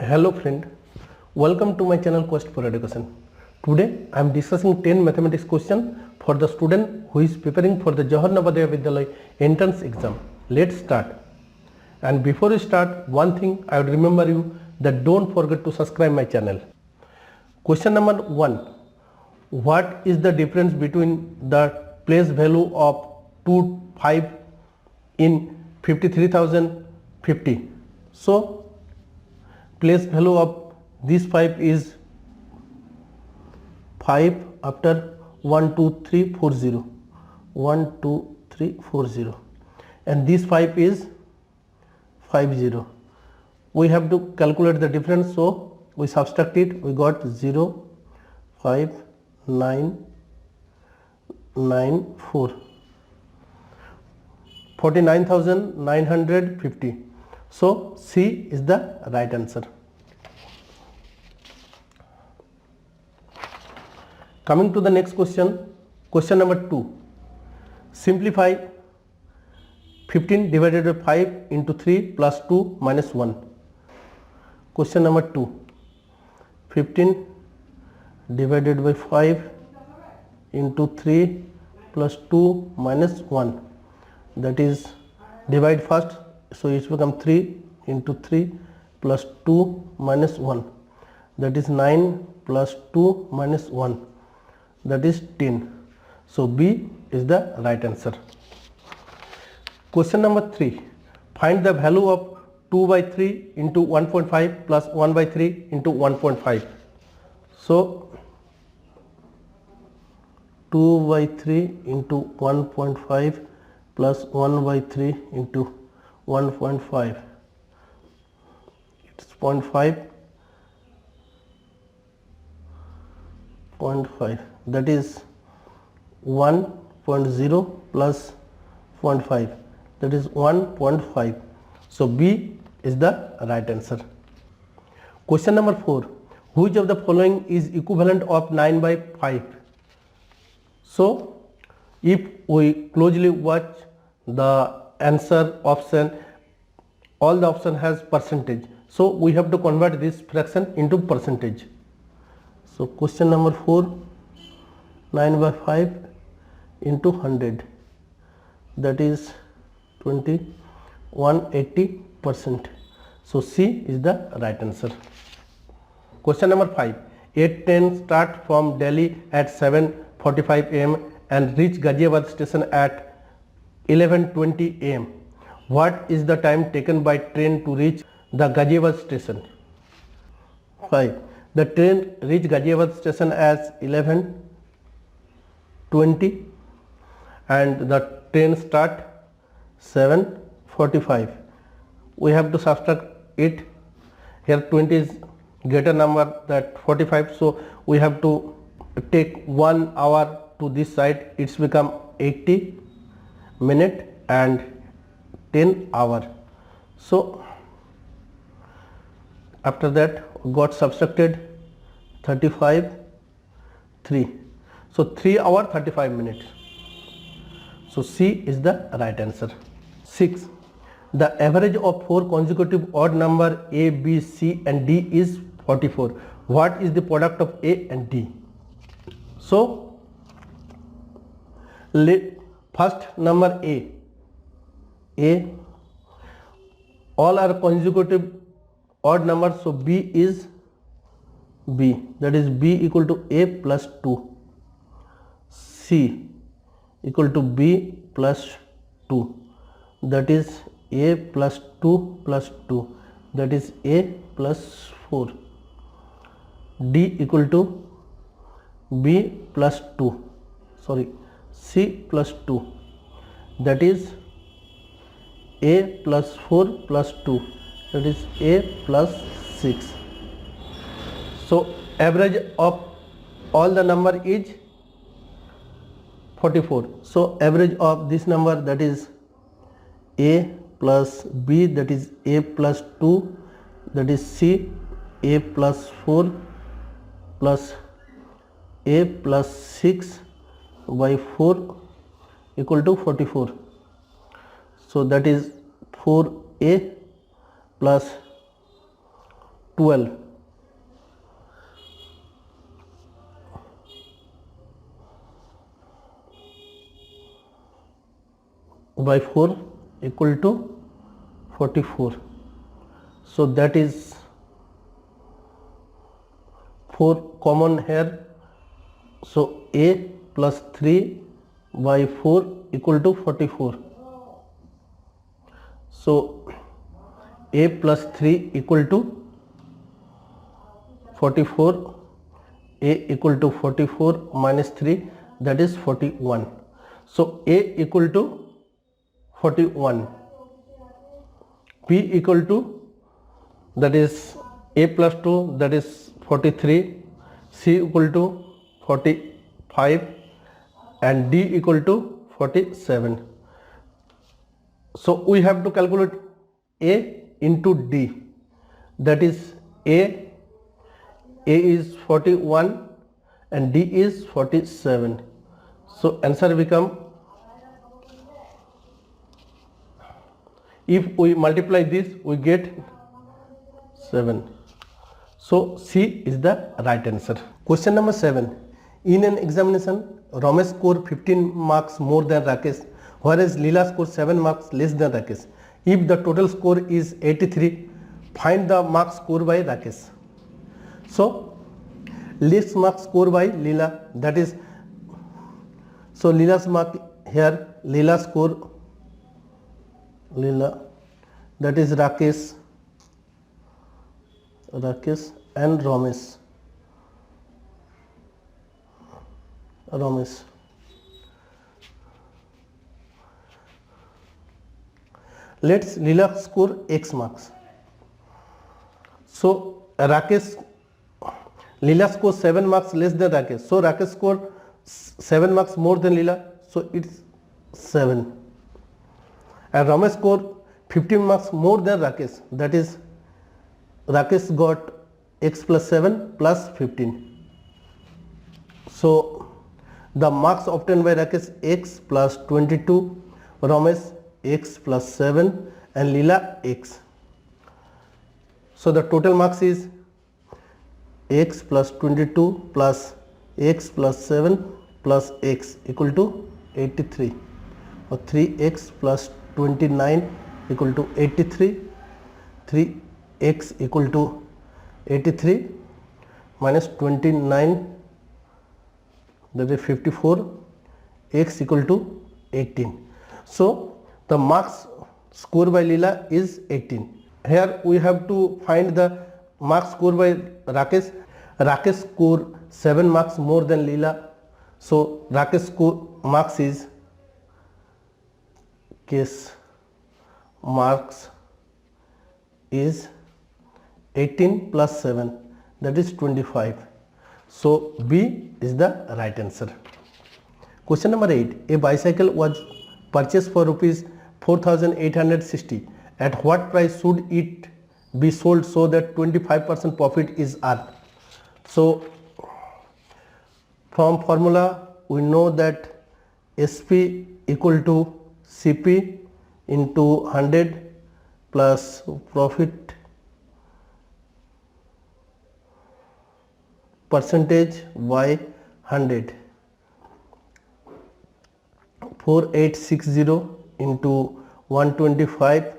Hello friend, welcome to my channel Quest for Education. Today I am discussing 10 mathematics question for the student who is preparing for the Jawahar Navodaya Vidyalaya entrance exam. Let's start. And before we start, one thing I would remember you that don't forget to subscribe my channel. Question number 1. What is the difference between the place value of 25 in 53,050? So place value of this 5 is 5 after 1 2 3 4 0 1 2 3 4 0 and this 5 is 5 0. We have to calculate the difference, so we subtract it. We got 0 5 9 9 4 49,950. So C is the right answer. Coming to the next question, question number 2. Simplify 15 divided by 5 into 3 plus 2 minus 1. Question number 2. 15 divided by 5 into 3 plus 2 minus 1. That is, divide first. So it become 3 into 3 plus 2 minus 1, that is 9 plus 2 minus 1, that is 10. So B is the right answer. Question number 3. Find the value of 2 by 3 into 1.5 plus 1 by 3 into 1.5. So 2 by 3 into 1.5 plus 1 by 3 into 1.5, it's 0.5, that is 1.0 plus 0.5, that is 1.5. So B is the right answer. Question number 4. Which of the following is equivalent of 9 by 5? So if we closely watch the answer option, all the option has percentage, so we have to convert this fraction into percentage. So question number 4, 9 by 5 into 100, that is 180%. So C is the right answer. Question number 5. A train start from Delhi at 7:45 am and reach Ghaziabad station at 11:20 am. What is the time taken by train to reach the Ghaziabad station? 5. The train reach Ghaziabad station as 11:20 and the train start 7:45. We have to subtract it. Here 20 is greater number than 45, so we have to take 1 hour to this side. It's become 80 minute and 10 hour. So after that got subtracted 35 3, so 3 hour 35 minutes. So C is the right answer. 6. The average of 4 consecutive odd number A, B, C and D is 44. What is the product of A and D? So first number A, all are consecutive odd numbers, so B is B, that is B equal to A plus 2, C equal to B plus 2, that is A plus 2 plus 2, that is A plus 4, D equal to B plus 2, C plus 2, that is A plus 4 plus 2, that is A plus 6. So average of all the number is 44. So average of this number, that is A plus B, that is A plus 2, that is C, A plus 4 plus A plus 6 by 4 equal to 44. So that is 4A plus 12 by 4 equal to 44. So that is 4 common here. So a plus 3 by 4 equal to 44. So a plus 3 equal to 44. A equal to 44 minus 3, that is 41. So a equal to 41. B equal to, that is a plus 2, that is 43. C equal to 45 and D equal to 47. So we have to calculate A into D, that is A is 41 and D is 47. So answer become, if we multiply this we get 7. So C is the right answer. Question number 7. In an examination, Ramesh scored 15 marks more than Rakesh, whereas Leela scored 7 marks less than Rakesh. If the total score is 83, find the marks scored by Rakesh. So least marks scored by Leela, that is, so Leela's mark here, Leela score, Leela, that is Rakesh and Ramesh. Let's Leela score X marks. So Leela scored 7 marks less than Rakesh. So Rakesh scored 7 marks more than Leela. So it's 7. And Ramesh scored 15 marks more than Rakesh. That is, Rakesh got X plus 7 plus 15. So the marks obtained by Rakesh X plus 22, Ramesh X plus 7 and Leela X. So the total marks is X plus 22 plus X plus 7 plus X equal to 83, or 3X plus 29 equal to 83. 3X equal to 83 minus 29, that is 54, X equal to 18. So the marks scored by Leela is 18. Here we have to find the marks scored by Rakesh. Rakesh scored 7 marks more than Leela. So Rakesh score marks is marks is 18 plus 7, that is 25. So B is the right answer. Question number 8. A bicycle was purchased for rupees 4,860. At what price should it be sold so that 25% profit is earned? So from formula we know that SP equal to CP into 100 plus profit percentage by 100. 4860 into 125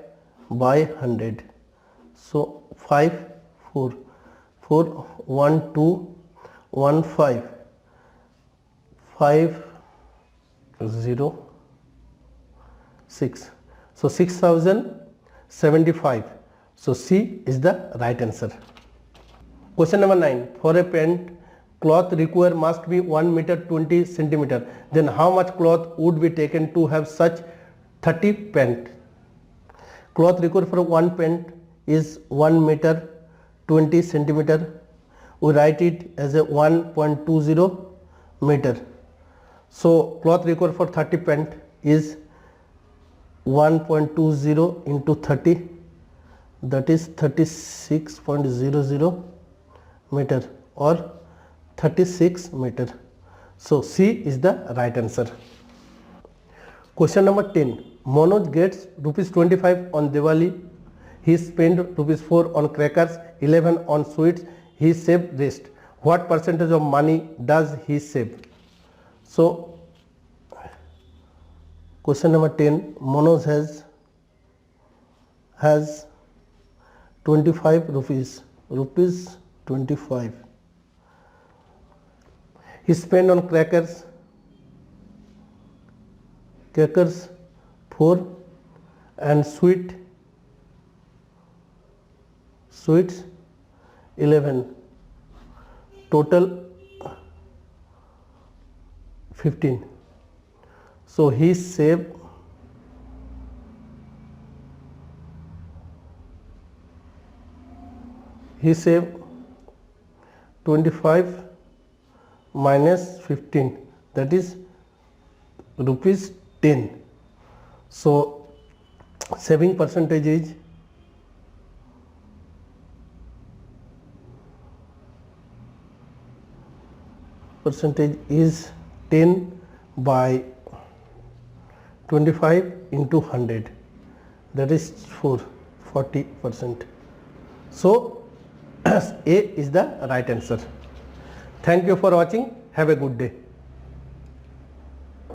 by 100. So 5 4 1 2 1 5 5 0 6. So 6075. So C is the right answer. Question number 9. For a pant, cloth required must be 1 meter 20 centimeter. Then how much cloth would be taken to have such 30 pant? Cloth required for one pant is 1 meter 20 centimeter. We write it as a 1.20 meter. So cloth required for 30 pant is 1.20 into 30, that is 36.00 meter or 36 meter. So C is the right answer. Question number 10. Manoj gets rupees 25 on Diwali. he spent rupees 4 on crackers, 11 on sweets, he saved rest. What percentage of money does he save? So question number 10, Manoj has 25 rupees 25. He spent on crackers 4 and sweets 11, total 15. So he saved 25 minus 15, that is rupees 10. So saving percentage is 10 by 25 into 100, that is 40%. So A is the right answer. Thank you for watching. Have a good day.